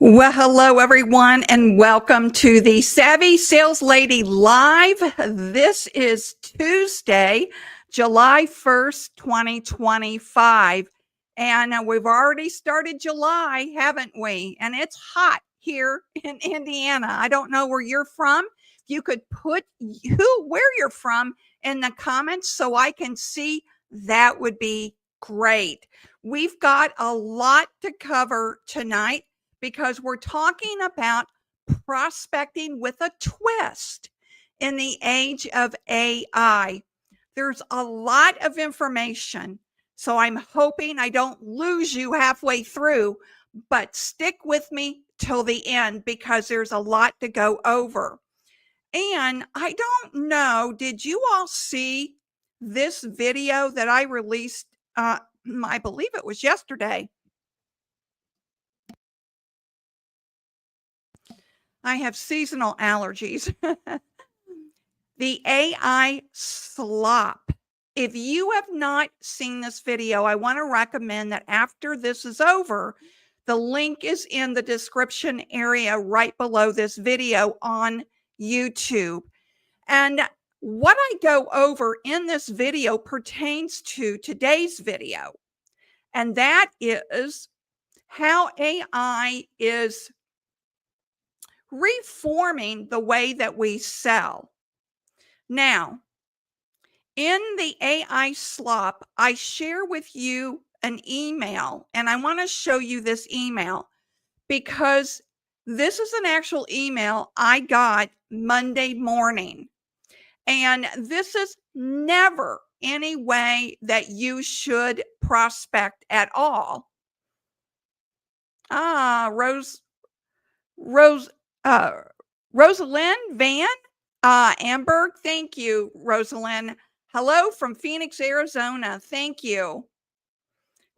Well, hello, everyone, and welcome to the Savvy Sales Lady Live. This is Tuesday, July 1st, 2025. And we've already started July, haven't we? And it's hot here in Indiana. I don't know where you're from. If you could put where you're from in the comments so I can see, that would be great. We've got a lot to cover tonight, because we're talking about prospecting with a twist in the age of AI. There's a lot of information, so I'm hoping I don't lose you halfway through, but stick with me till the end because there's a lot to go over. And I don't know, did you all see this video that I released? I believe it was yesterday. I have seasonal allergies. The AI slop. If you have not seen this video, I want to recommend that after this is over, the link is in the description area right below this video on YouTube. And what I go over in this video pertains to today's video. And that is how AI is reforming the way that we sell. Now, in the AI slop, I share with you an email, and I want to show you this email because this is an actual email I got Monday morning. And this is never any way that you should prospect at all. Rosalind Van Amberg, thank you, Rosalind. Hello from Phoenix, Arizona. Thank you.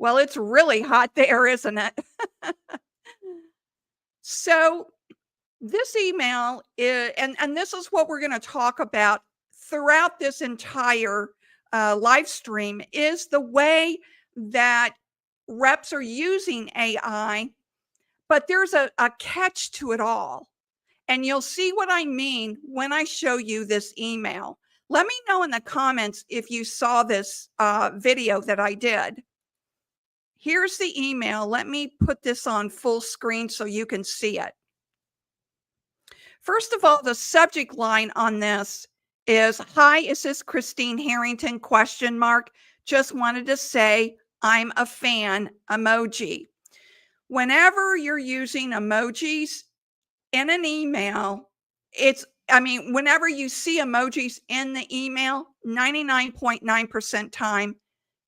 Well, it's really hot there, isn't it? So this email is, and this is what we're going to talk about throughout this entire live stream, is the way that reps are using AI, but there's a catch to it all. And you'll see what I mean when I show you this email. Let me know in the comments if you saw this video that I did. Here's the email. Let me put this on full screen so you can see it. First of all, the subject line on this is, "Hi, is this Christine Harrington? Question mark. Just wanted to say I'm a fan," emoji. Whenever you're using emojis in an email, whenever you see emojis in the email, 99.9% time,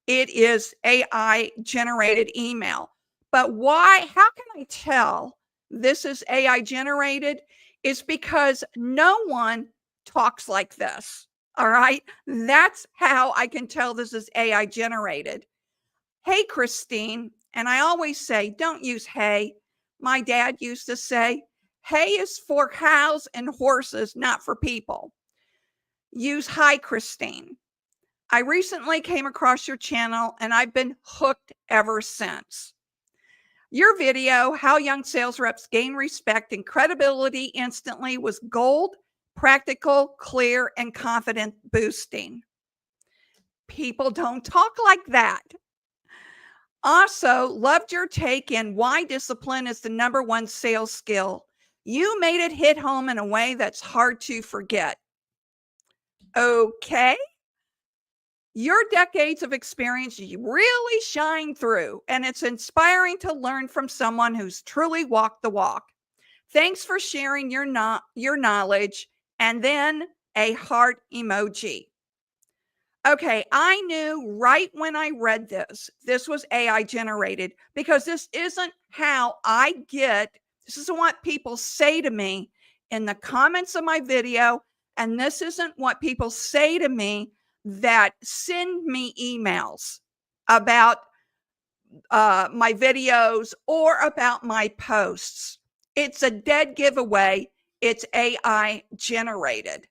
it is AI generated email. But why? How can I tell this is AI generated? Is because no one talks like this. All right. That's how I can tell this is AI generated. "Hey, Christine." And I always say, don't use "hey." My dad used to say, "Hay is for cows and horses, not for people." Use "Hi, Christine. I recently came across your channel and I've been hooked ever since. Your video, How Young Sales Reps Gain Respect and Credibility Instantly, was gold, practical, clear, and confident boosting." People don't talk like that. Also, loved your take in why discipline is the #1 sales skill. You made it hit home in a way that's hard to forget. Okay. Your decades of experience really shine through, and it's inspiring to learn from someone who's truly walked the walk. Thanks for sharing your knowledge, and then a heart emoji. Okay, I knew right when I read this was AI generated, because this isn't how this isn't what people say to me in the comments of my video, and this isn't what people say to me that send me emails about my videos or about my posts. It's a dead giveaway. It's AI generated.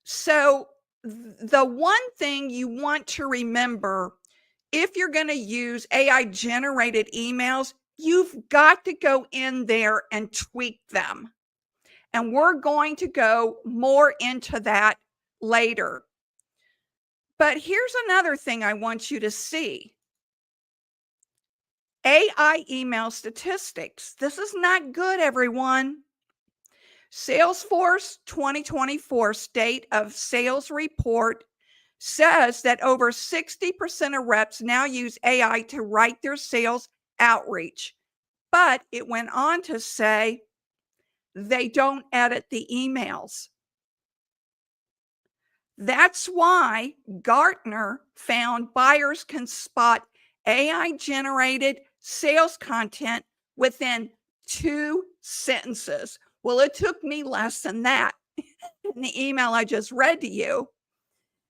So the one thing you want to remember, if you're going to use AI generated emails, you've got to go in there and tweak them. And we're going to go more into that later. But here's another thing I want you to see. AI email statistics. This is not good, everyone. Salesforce 2024 State of Sales Report says that over 60% of reps now use AI to write their sales outreach. But it went on to say they don't edit the emails. That's why Gartner found buyers can spot AI generated sales content within 2 sentences. Well, it took me less than that in the email I just read to you.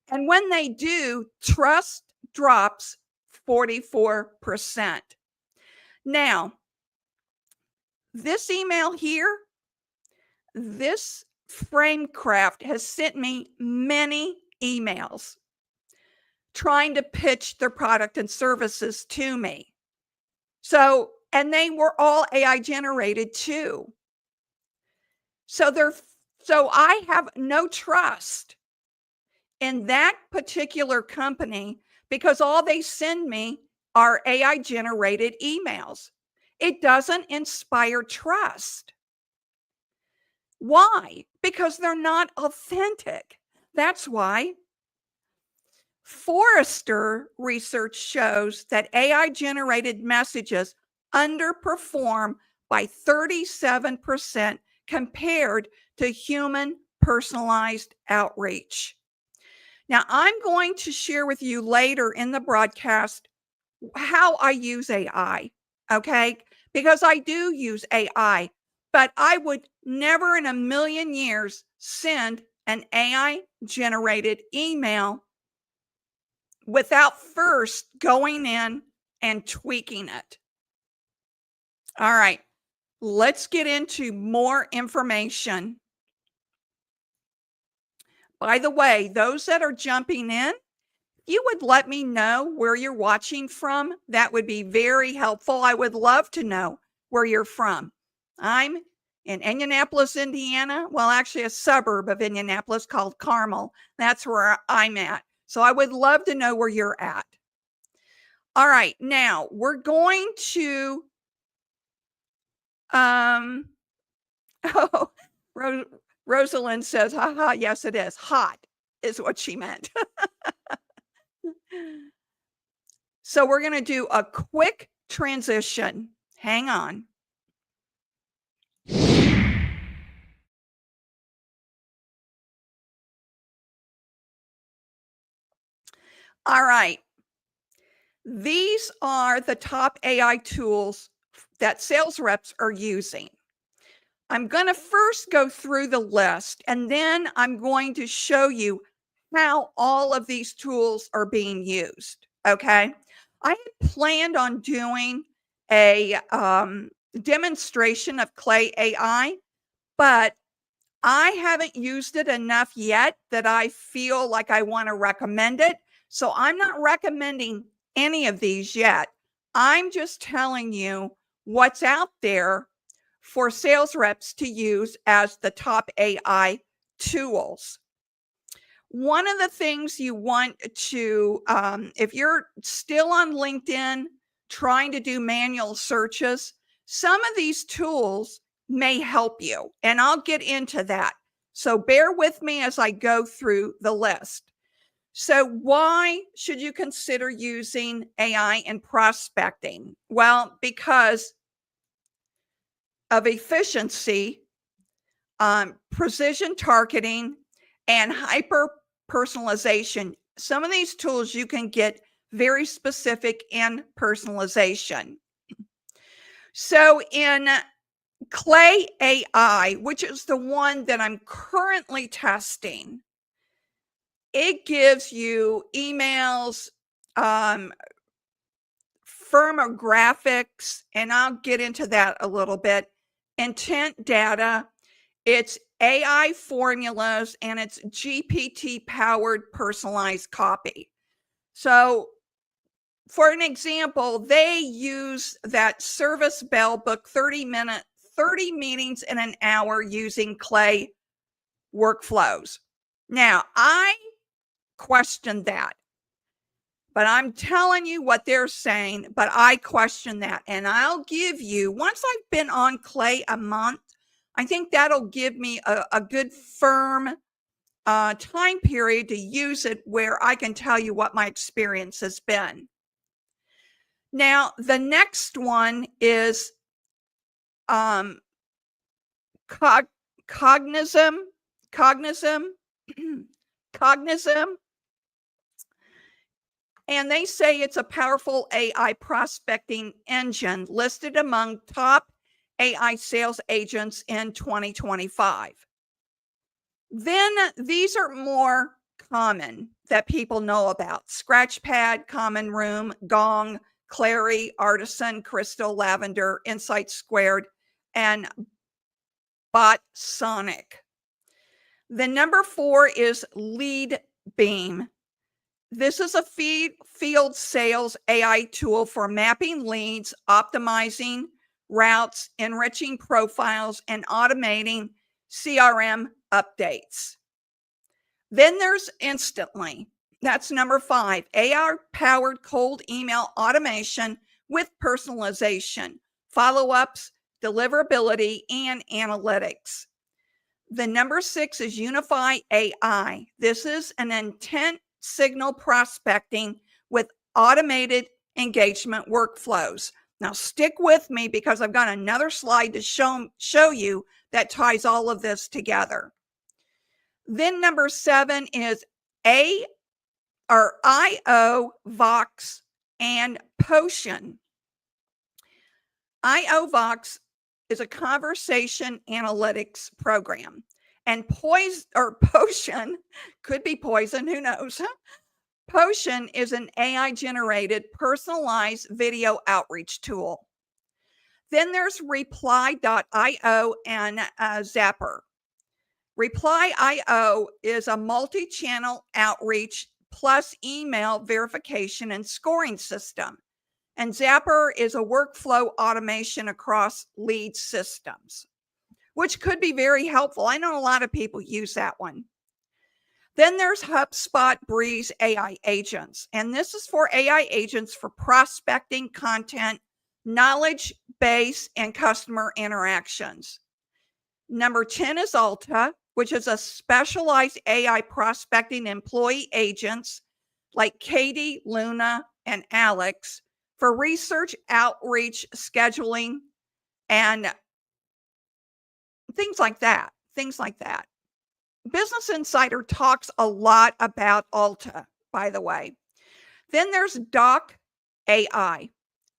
And when they do, trust drops 44%. Now, this email here, this Framecraft has sent me many emails trying to pitch their product and services to me. So, and they were all AI generated too. So I have no trust in that particular company, because all they send me are AI generated emails. It doesn't inspire trust. Why? Because they're not authentic. That's why. Forrester research shows that AI generated messages underperform by 37% compared to human personalized outreach. Now, I'm going to share with you later in the broadcast how I use AI, okay? Because I do use AI, but I would never in a million years send an AI generated email without first going in and tweaking it. All right, let's get into more information. By the way, those that are jumping in, you would let me know where you're watching from. That would be very helpful. I would love to know where you're from. I'm in Indianapolis, Indiana. Well, actually a suburb of Indianapolis called Carmel. That's where I'm at. So I would love to know where you're at. All right, now we're going to, oh, Rosalind says, haha, yes, it is. Hot is what she meant. So we're going to do a quick transition. Hang on. All right. These are the top AI tools that sales reps are using. I'm going to first go through the list, and then I'm going to show you how all of these tools are being used. Okay. I had planned on doing a demonstration of Clay AI, but I haven't used it enough yet that I feel like I want to recommend it. So I'm not recommending any of these yet. I'm just telling you what's out there for sales reps to use as the top AI tools. One of the things you want to, if you're still on LinkedIn trying to do manual searches, some of these tools may help you, and I'll get into that. So bear with me as I go through the list. So why should you consider using AI in prospecting? Well, because of efficiency, precision targeting, and hyper personalization. Some of these tools you can get very specific in personalization. So in Clay AI, which is the one that I'm currently testing, it gives you emails, firmographics, and I'll get into that a little bit, intent data, it's AI formulas, and it's GPT powered personalized copy. So for an example, they use that service bell book 30 meetings in an hour using Clay workflows. Now, I question that, but I'm telling you what they're saying, but I question that. And I'll give you, once I've been on Clay a month, I think that'll give me a good firm time period to use it where I can tell you what my experience has been. Now, the next one is Cognism. And they say it's a powerful AI prospecting engine listed among top AI sales agents in 2025. Then these are more common that people know about: Scratchpad, Common Room, Gong, Clary, Artisan, Crystal, Lavender, Insight Squared, and BotSonic. The number 4 is Lead Beam. This is a field sales AI tool for mapping leads, optimizing routes, enriching profiles, and automating CRM updates. Then there's Instantly. That's number 5, AI-powered cold email automation with personalization, follow-ups, deliverability, and analytics. The number 6 is Unify AI. This is an intent signal prospecting with automated engagement workflows. Now stick with me because I've got another slide to show you that ties all of this together. Then number 7 is IO, Vox, and Potion. IO-Vox is a conversation analytics program, and Potion could be poison, who knows? Potion is an AI-generated personalized video outreach tool. Then there's reply.io and Zapper. Reply.io is a multi-channel outreach plus email verification and scoring system. And Zapper is a workflow automation across lead systems, which could be very helpful. I know a lot of people use that one. Then there's HubSpot Breeze AI agents, and this is for AI agents for prospecting, content, knowledge base, and customer interactions. Number 10 is Alta, which is a specialized AI prospecting employee agents like Katie, Luna, and Alex for research, outreach, scheduling, and things like that. Business Insider talks a lot about Alta, by the way. Then there's Doc AI.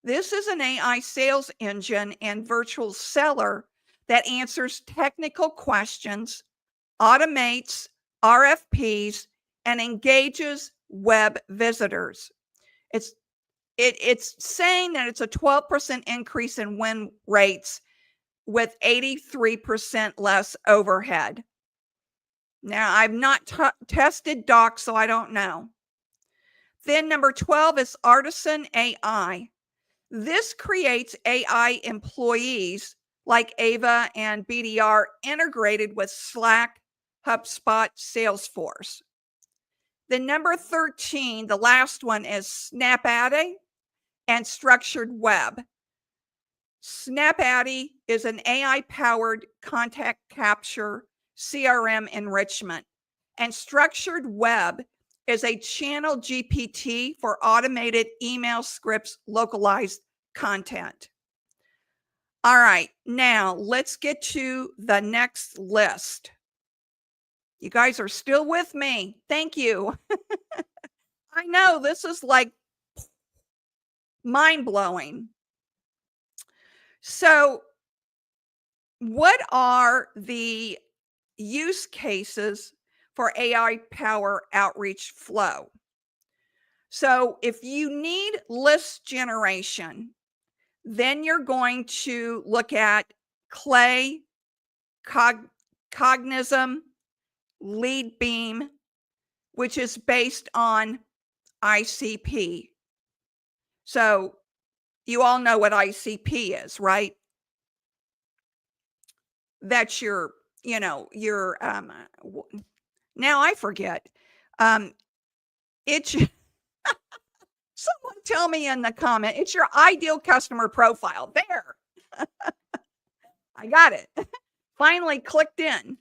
This is an AI sales engine and virtual seller that answers technical questions, automates RFPs, and engages web visitors. It's saying that it's a 12% increase in win rates with 83% less overhead. Now, I've not tested Doc, so I don't know. Then number 12 is Artisan AI. This creates AI employees like Ava and BDR integrated with Slack, HubSpot, Salesforce. Then number 13, the last one is SnapAddy and Structured Web. SnapAddy is an AI-powered contact capture CRM enrichment, and Structured Web is a channel GPT for automated email scripts, localized content. All right, now let's get to the next list. You guys are still with me. Thank you. I know this is like mind-blowing. So, what are the use cases for AI power outreach flow? So if you need list generation, then you're going to look at Clay, Cognism, LeadBeam, which is based on ICP. So you all know what ICP is, right? That's your now I forget. It's someone tell me in the comment. It's your ideal customer profile. There. I got it. Finally clicked in.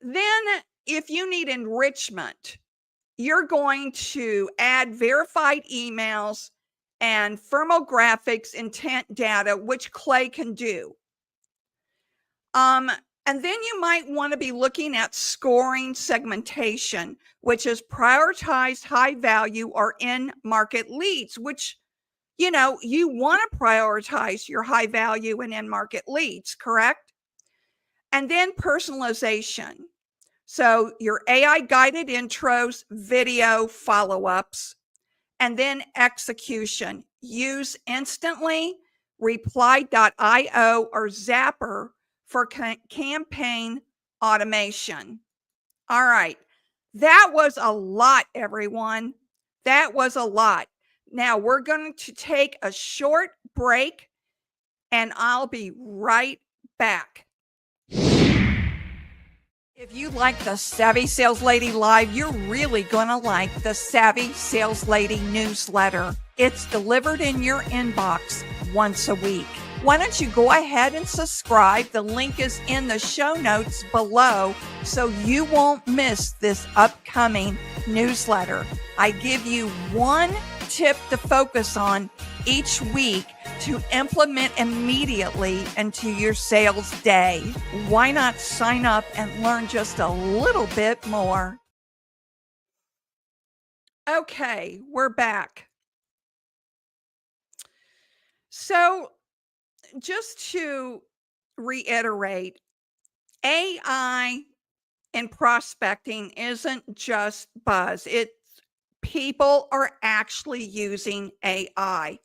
Then if you need enrichment, you're going to add verified emails and firmographics, intent data, which Clay can do. And then you might want to be looking at scoring segmentation, which is prioritized high value or in market leads, which, you want to prioritize your high value and in market leads, correct? And then personalization. So your AI guided intros, video follow-ups, and then execution. Use instantly, reply.io or Zapper for campaign automation. All right. That was a lot, everyone. That was a lot. Now we're going to take a short break and I'll be right back. If you like the Savvy Sales Lady Live, you're really going to like the Savvy Sales Lady newsletter. It's delivered in your inbox once a week. Why don't you go ahead and subscribe? The link is in the show notes below so you won't miss this upcoming newsletter. I give you one tip to focus on each week to implement immediately into your sales day. Why not sign up and learn just a little bit more? Okay, we're back. So, just to reiterate, AI in prospecting isn't just buzz. It's people are actually using AI.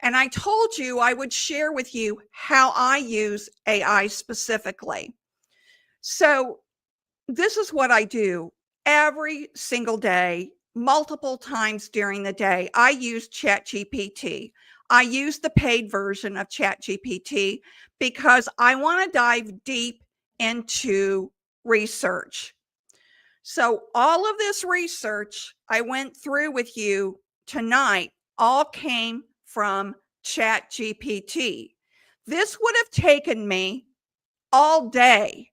And I told you I would share with you how I use AI specifically. So, this is what I do every single day, multiple times during the day. I use ChatGPT. I use the paid version of ChatGPT because I want to dive deep into research. So, all of this research I went through with you tonight all came from ChatGPT. This would have taken me all day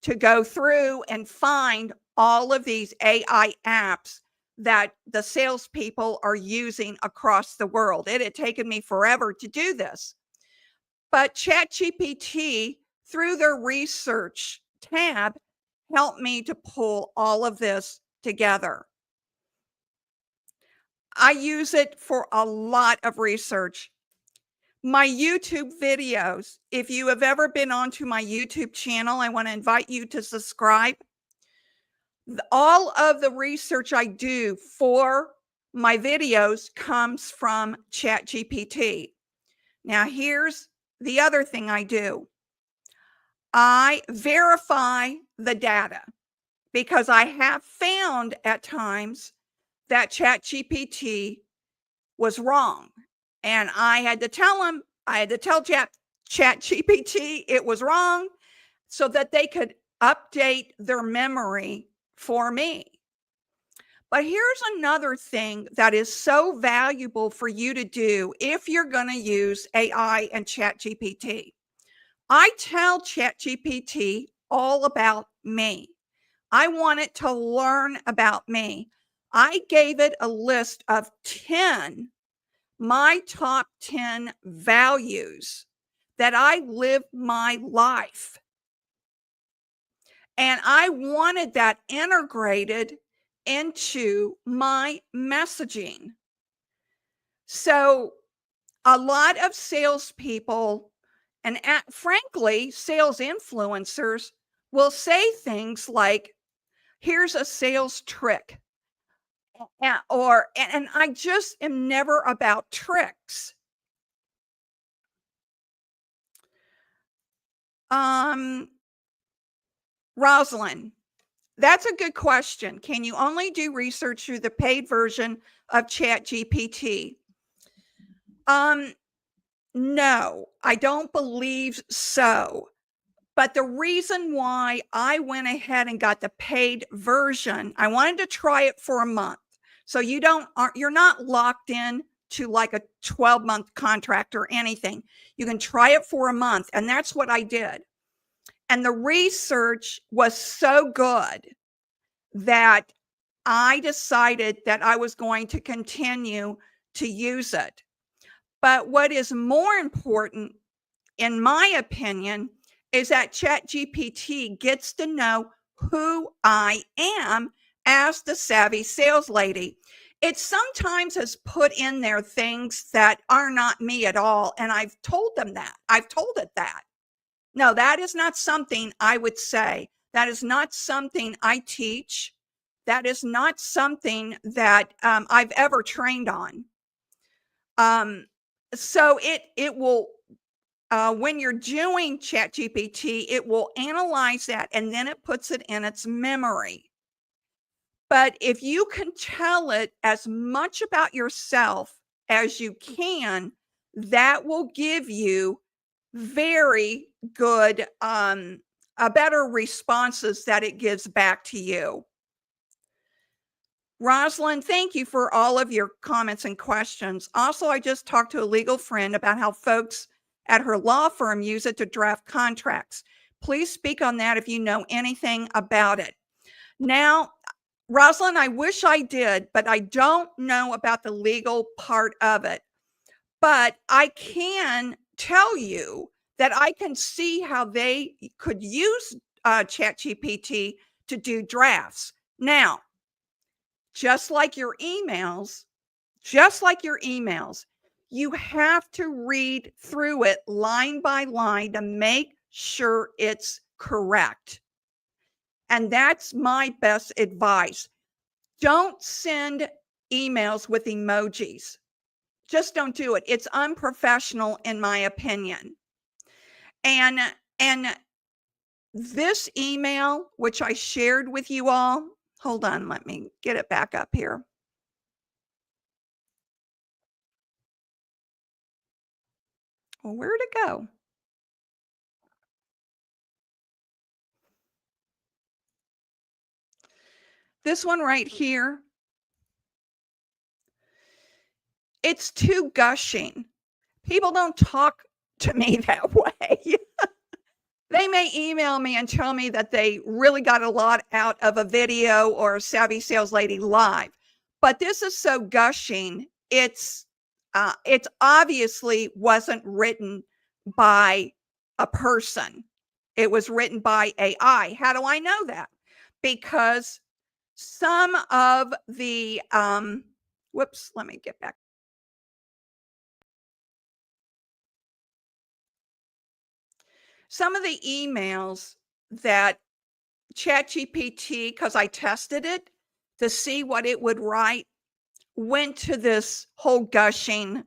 to go through and find all of these AI apps that the salespeople are using across the world. It had taken me forever to do this. But ChatGPT, through their research tab, helped me to pull all of this together. I use it for a lot of research. My YouTube videos, if you have ever been onto my YouTube channel, I want to invite you to subscribe. All of the research I do for my videos comes from ChatGPT. Now, here's the other thing I do. I verify the data because I have found at times that ChatGPT was wrong. And I had to tell ChatGPT it was wrong so that they could update their memory for me. But here's another thing that is so valuable for you to do if you're going to use AI and ChatGPT. I tell ChatGPT all about me. I want it to learn about me. I gave it a list of 10, my top 10 values that I live my life. And I wanted that integrated into my messaging. So a lot of salespeople and frankly, sales influencers will say things like, here's a sales trick. And I just am never about tricks. Rosalind, that's a good question. Can you only do research through the paid version of ChatGPT? No, I don't believe so. But the reason why I went ahead and got the paid version, I wanted to try it for a month. So you're not locked in to like a 12-month contract or anything. You can try it for a month. And that's what I did. And the research was so good that I decided that I was going to continue to use it. But what is more important, in my opinion, is that ChatGPT gets to know who I am as the savvy sales lady. It sometimes has put in there things that are not me at all. And I've told them that. I've told it that. No, that is not something I would say. That is not something I teach. That is not something that I've ever trained on. So it will, when you're doing ChatGPT, it will analyze that and then it puts it in its memory. But if you can tell it as much about yourself as you can, that will give you very good, better responses that it gives back to you. Rosalind, thank you for all of your comments and questions. Also, I just talked to a legal friend about how folks at her law firm use it to draft contracts. Please speak on that if you know anything about it. Now, Rosalind, I wish I did, but I don't know about the legal part of it. but I can tell you that I can see how they could use ChatGPT to do drafts. Now, just like your emails, you have to read through it line by line to make sure it's correct. And that's my best advice. Don't send emails with emojis. Just don't do it. It's unprofessional in my opinion. And this email, which I shared with you all, hold on, let me get it back up here. Well, where'd it go? This one right here, it's too gushing. People don't talk to me that way. They may email me and tell me that they really got a lot out of a video or a Savvy Sales Lady live, but this is so gushing. It's obviously wasn't written by a person. It was written by AI. How do I know that? Because some of the whoops, let me get back. Some of the emails that ChatGPT, because I tested it to see what it would write, went to this whole gushing,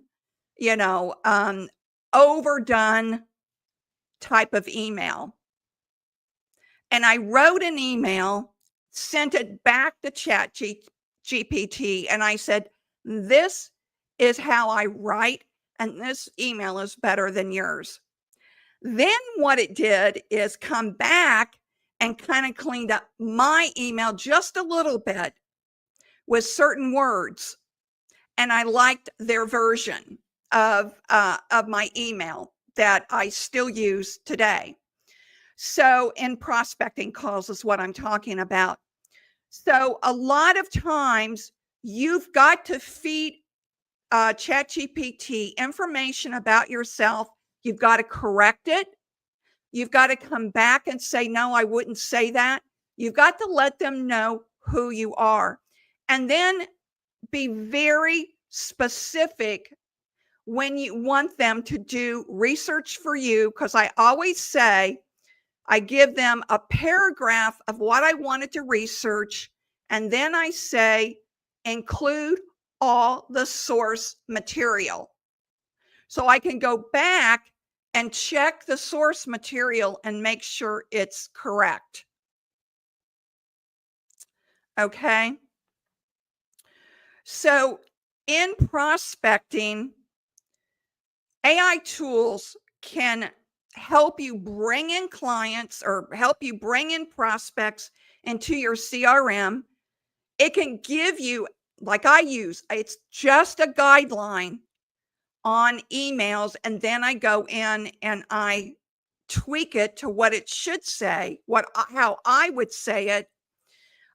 overdone type of email. And I wrote an email, sent it back to ChatGPT, and I said, this is how I write, and this email is better than yours. Then what it did is come back and kind of cleaned up my email just a little bit with certain words. And I liked their version of my email that I still use today. So in prospecting calls is what I'm talking about. So a lot of times you've got to feed ChatGPT information about yourself. You've got to correct it. You've got to come back and say, no, I wouldn't say that. You've got to let them know who you are. And then be very specific when you want them to do research for you. Because I always say, I give them a paragraph of what I wanted to research. And then I say, include all the source material. So I can go back and check the source material and make sure it's correct. Okay. So in prospecting, AI tools can help you bring in clients or help you bring in prospects into your CRM. It can give you, like I use, it's just a guideline on emails, and then I go in and I tweak it to what it should say, how I would say it.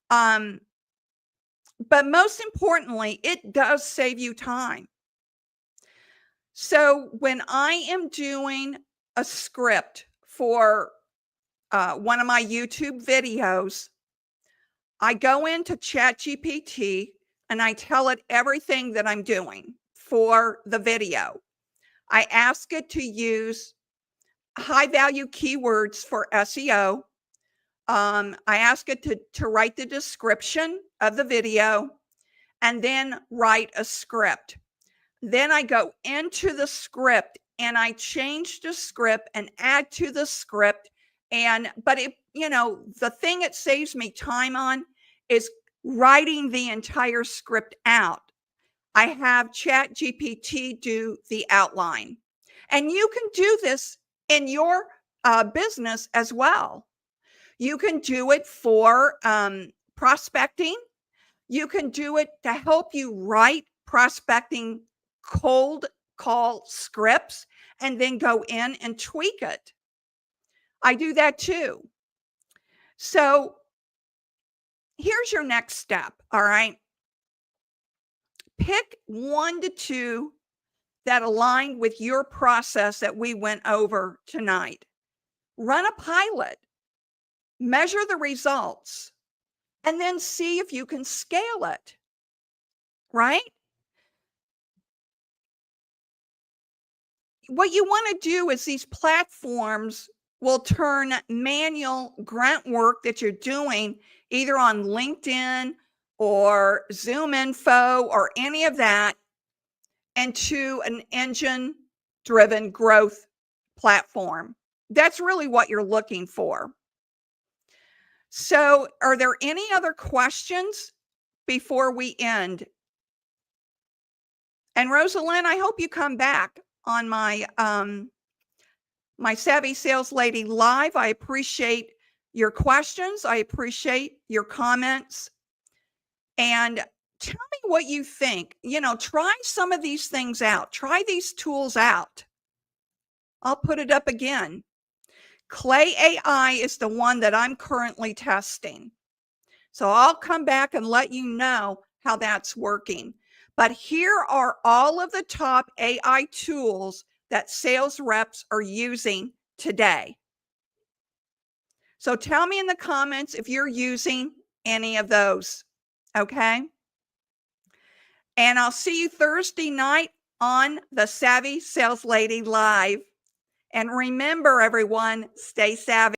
But most importantly, it does save you time. So when I am doing a script for one of my YouTube videos, I go into ChatGPT and I tell it everything that I'm doing for the video. I ask it to use high value keywords for SEO. I ask it to write the description of the video and then write a script. Then I go into the script and I change the script and add to the script. But the thing it saves me time on is writing the entire script out. I have ChatGPT do the outline. And you can do this in your business as well. You can do it for prospecting. You can do it to help you write prospecting cold call scripts and then go in and tweak it. I do that too. So here's your next step. All right. Pick 1 to 2 that aligned with your process that we went over tonight. Run a pilot, measure the results, and then see if you can scale it, right? What you want to do is these platforms will turn manual grunt work that you're doing either on LinkedIn or Zoom Info or any of that into an engine driven growth platform. That's really what you're looking for. So, are there any other questions before we end? And Rosalind, I hope you come back on my my Savvy Sales Lady Live. I appreciate your questions. I appreciate your comments. And tell me what you think. You know, try some of these things out. Try these tools out. I'll put it up again. Clay AI is the one that I'm currently testing. So I'll come back and let you know how that's working. But here are all of the top AI tools that sales reps are using today. So tell me in the comments if you're using any of those, okay? And I'll see you Thursday night on the Savvy Sales Lady Live. And remember, everyone, stay savvy.